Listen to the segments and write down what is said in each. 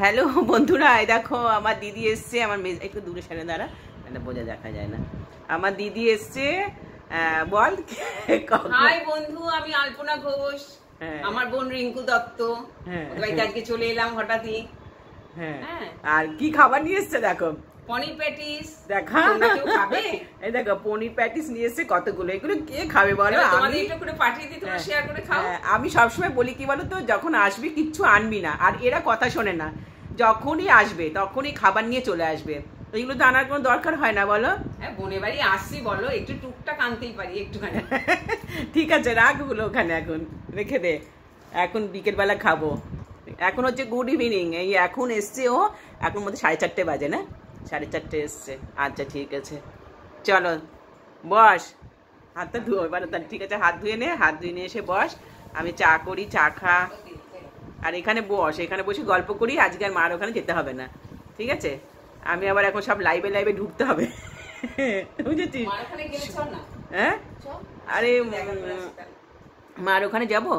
Hello বন্ধুরা, এই দেখো আমার দিদি এসছে। আমার একটু দূরে সামনে দাঁড়া, এটা বোঝা দেখা যায় না। আমার দিদি এসছে। বল। হাই বন্ধু, আমি আলপনা ঘোষ। আমার বোন রিঙ্কু দত্ত। আজকে চলে এলাম হঠাৎই। হ্যাঁ, আর কি খাবার নিয়ে এসছে দেখো। পনির প্যাটিস। দেখা খাবে? এই দেখো পনির প্যাটিস নিয়ে এসছে কতগুলো। এগুলো কে খাবে বলো? আমি একটু করে পাঠিয়ে দিই, তোমরা শেয়ার করে খাও। আমি সবসময় বলি কি বলো তো, যখন আসবি কিচ্ছু আনবি না, আর এরা কথা শোনে না। যখনই আসবে তখনই খাবার নিয়ে চলে আসবে। এগুলো তো আনার কোনো দরকার হয় না বলো। হ্যাঁ, বোনের বাড়ি আসছি বলো, একটু টুকটাক আনতেই পারি একটুখানি। ঠিক আছে, রাখ ওগুলো ওখানে, এখন রেখে দে। এখন বিকেলবেলা খাবো। এখন হচ্ছে গুড ইভিনিং। এই এখন এসছে ও, এখন মধ্যে 4:30 বাজে না? 4:30 এসছে। আচ্ছা ঠিক আছে, চলো বস। হাতটা ধুয়ো এবার। ঠিক আছে, হাত ধুয়ে নে। হাত ধুয়ে নিয়ে এসে বস। আমি চা করি, চা খা। আর এখানে বস, এখানে বসে গল্প করি। আজকে আর মার ওখানে যেতে হবে না, ঠিক আছে? আমি আবার এখন সব লাইভে লাইভে ঢুকতে হবে, বুঝেছিস? হ্যাঁ, আরে মার ওখানে যাবো,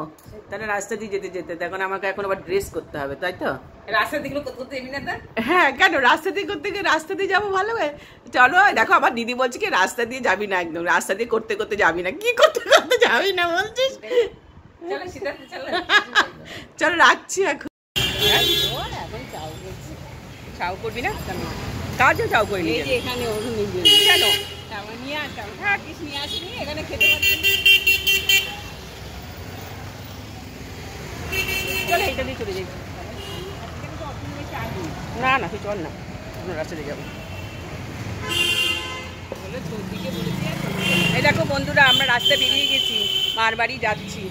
তাহলে রাস্তা দিয়ে যেতে যেতে তখন আমাকে এখন আবার ড্রেস করতে হবে, তাই তো? রাস্তা দিয়ে করতে এমনি না? হ্যাঁ, কেন রাস্তা দিয়ে করতে গিয়ে রাস্তা দিয়ে যাবো ভালো হয়। চলো, দেখো আমার দিদি বলছে কি রাস্তা দিয়ে যাবি না, একদম রাস্তা দিয়ে করতে করতে যাবি না। কি করতে করতে যাবি না বলছিস? চলো রাখছি এখন। চাও করবি না? কাজও চাও করি নি এখানে কেন? নিয়ে আসতাম। হ্যাঁ, কিছু নিয়ে আসিনি, এখানে খেতে পারছি। চলো এইটা দিয়ে চলে যাই। না না, তুই চল না, রাস্তা দিয়ে যাবো। এই দেখো বন্ধুরা, আমরা রাস্তা বেরিয়ে গেছি, মার বাড়ি যাচ্ছি।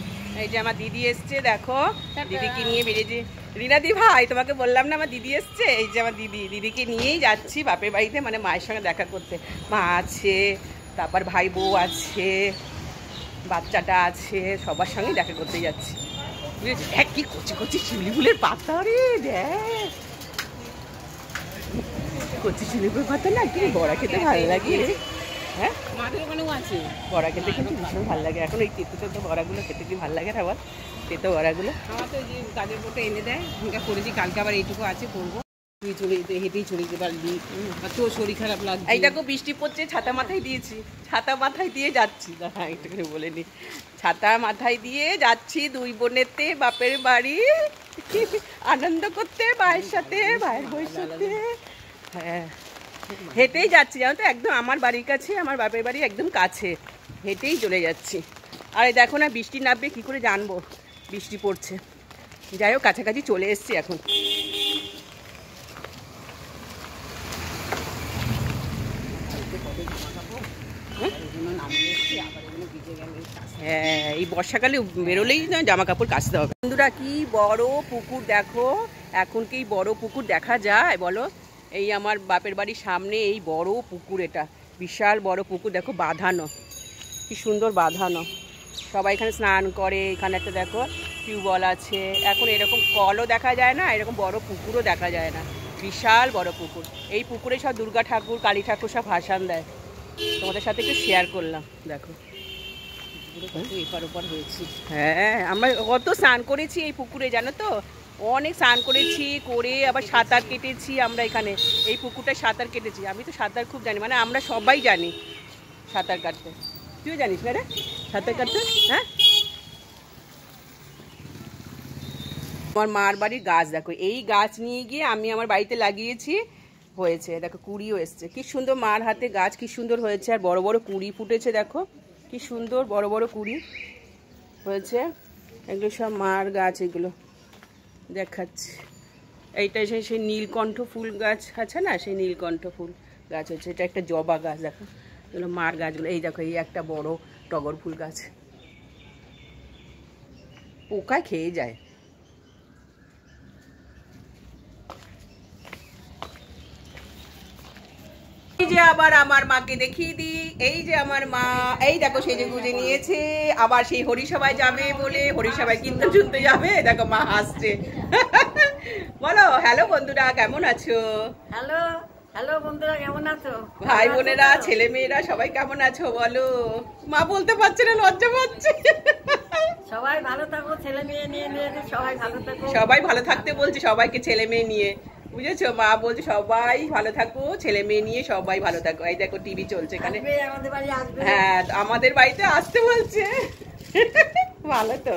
এই যে আমার দিদি এসছে, দেখো দিদিকে নিয়ে বেরিয়েছি। রিনাদি ভাই, তোমাকে বললাম না আমার দিদি এসছে? এই যে আমার দিদি, দিদিকে নিয়েই যাচ্ছি বাপের বাড়িতে, মানে মায়ের সঙ্গে দেখা করতে। মা আছে, তারপর ভাই বউ আছে, বাচ্চাটা আছে, সবার সঙ্গেই দেখা করতে যাচ্ছি। বুঝেছি? দেখ কি কচি কচি শিউলি ফুলের পাতা রে, দেখ কচি শিউলি ফুলের পাতা না, কি বড়া খেতে ভালো লাগে। হ্যাঁ, মাদের ওখানেও আছে বড়া খেতে কিন্তু ভীষণ ভালো লাগে। এখন এই তেতো তেতো বড়াগুলো খেতে কি ভালো লাগে না বল? তেতো বড়াগুলো আমার তো যে কাজের বোটে এনে দেয়, ওটা করেছি। কালকে আবার এইটুকু আছে, করবো। তুই চলে যেতে, হেঁটেই চলে যেতে পারবি। আর তোর শরীর খারাপ লাগছে। এই দেখো বৃষ্টি পড়ছে, ছাতা মাথায় দিয়েছি, ছাতা মাথায় দিয়ে যাচ্ছি। দাঁড়া একটু করে বলে নি, ছাতা মাথায় দিয়ে যাচ্ছি দুই বোনেতে বাপের বাড়ি আনন্দ করতে, ভাইয়ের সাথে, ভাইয়ের বউয়ের সাথে। হ্যাঁ, হেঁটেই যাচ্ছি জানো তো, একদম আমার বাড়ির কাছে, আমার বাপের বাড়ি একদম কাছে, হেঁটেই চলে যাচ্ছি। আর দেখো না, বৃষ্টি নামবে কি করে জানবো, বৃষ্টি পড়ছে। যাই হোক, কাছাকাছি চলে এসছি এখন। হ্যাঁ, এই বর্ষাকালে বেরোলেই না জামা কাপড় কাচতে হবে। বন্ধুরা, কি বড় পুকুর দেখো। এখন কি বড় পুকুর দেখা যায় বলো? এই আমার বাপের বাড়ির সামনে এই বড় পুকুর, এটা বিশাল বড় পুকুর। দেখো বাঁধানো, কি সুন্দর বাঁধানো। সবাই এখানে স্নান করে। এখানে একটা দেখো টিউবওয়েল আছে। এখন এরকম কলও দেখা যায় না, এরকম বড় পুকুরও দেখা যায় না। বিশাল বড় পুকুর। এই পুকুরে সব দুর্গা ঠাকুর, কালী ঠাকুর সব ভাসান দেয়। তোমাদের সাথে একটু শেয়ার করলাম। দেখো এপার ওপার হয়েছি। হ্যাঁ, আমরা কত স্নান করেছি এই পুকুরে জানো তো, অনেক স্নান করেছি, করে আবার সাঁতার কেটেছি আমরা এখানে। এই পুকুরটায় সাঁতার কেটেছি। আমি তো সাঁতার খুব জানি, মানে আমরা সবাই জানি সাঁতার কাটতে। তুইও জানিস না রে সাঁতার কাটতে? হ্যাঁ, আমার মার বাড়ির গাছ দেখো, এই গাছ নিয়ে গিয়ে আমি আমার বাড়িতে লাগিয়েছি, হয়েছে দেখো, কুড়িও এসছে। কি সুন্দর মার হাতে গাছ, কি সুন্দর হয়েছে। আর বড় বড় কুড়ি ফুটেছে, দেখো কি সুন্দর বড় বড় কুড়ি হয়েছে। এগুলো সব মার গাছ, এগুলো দেখাচ্ছি। এইটা সেই নীলকণ্ঠ ফুল গাছ আছে না, সেই নীলকণ্ঠ ফুল গাছ হচ্ছে। এটা একটা জবা গাছ, দেখো এগুলো মার গাছগুলো। এই দেখো, এই একটা বড় টগর ফুল গাছ, পোকায় খেয়ে যায়। এই যে আবার আমার মাকে দেখিয়ে দিই। এই যে আমার মা, এই দেখো সেজে গুজে নিয়েছে, আবার সেই হরিসভায় যাবে বলে, হরিসভায় কীর্তন শুনতে যাবে। দেখো মা হাসছে। বলো হ্যালো বন্ধুরা, কেমন আছো? হ্যালো হ্যালো বন্ধুরা, কেমন আছো? ভাই বোনেরা, ছেলে মেয়েরা সবাই কেমন আছো বলো? মা বলতে পারছে না, লজ্জা পাচ্ছে। সবাই ভালো থাকো, ছেলে মেয়ে নিয়ে নিয়ে সবাই ভালো থাকো। সবাই ভালো থাকতে বলছে, সবাইকে ছেলে মেয়ে নিয়ে, বুঝেছো? মা বলছে সবাই ভালো থাকো, ছেলে মেয়ে নিয়ে সবাই ভালো থাকো। এই দেখো টিভি চলছে এখানে। আমাদের বাড়ি আসবে। হ্যাঁ, আমাদের বাড়িতে আসতে বলছে। ভালো তো,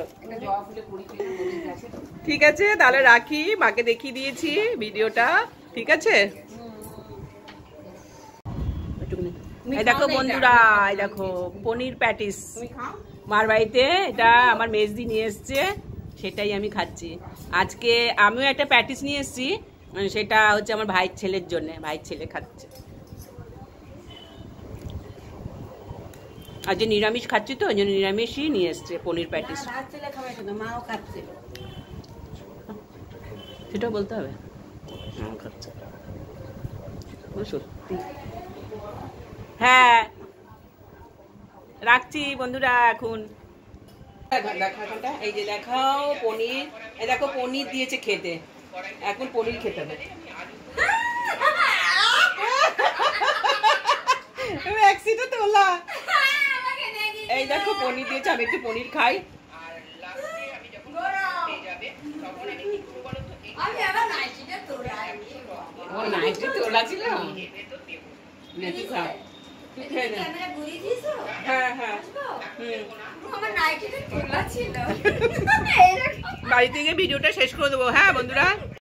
ঠিক আছে তাহলে রাখি। মাকে দেখিয়ে দিয়েছি ভিডিওটা, ঠিক আছে? এই দেখো বন্ধুরা, এই দেখো পনির প্যাটিস মার বাড়িতে, এটা আমার মেজদি নিয়ে এসছে, সেটাই আমি খাচ্ছি আজকে। আমিও একটা প্যাটিস নিয়ে এসছি, সেটা হচ্ছে আমার ভাইয়ের ছেলের জন্য, ভাইয়ের ছেলে খাচ্ছে। আজ যে নিরামিষ খাচ্ছি তো, ওই জন্য নিরামিষই নিয়ে এসছে পনির প্যাটিস। মাও খাচ্ছিল, সেটাও বলতে হবে। খাচ্ছে সত্যি। হ্যাঁ, রাখছি বন্ধুরা এখন। এই যে দেখাও পনির, এই দেখো পনির দিয়েছে খেতে, এখন পনির খেতে হবে। এই দেখো পনির দিয়েছে, আমি একটু পনির খাই। তোলা ছিল, হ্যাঁ হ্যাঁ, বাড়ি থেকে ভিডিওটা শেষ করে দেবো। হ্যাঁ বন্ধুরা।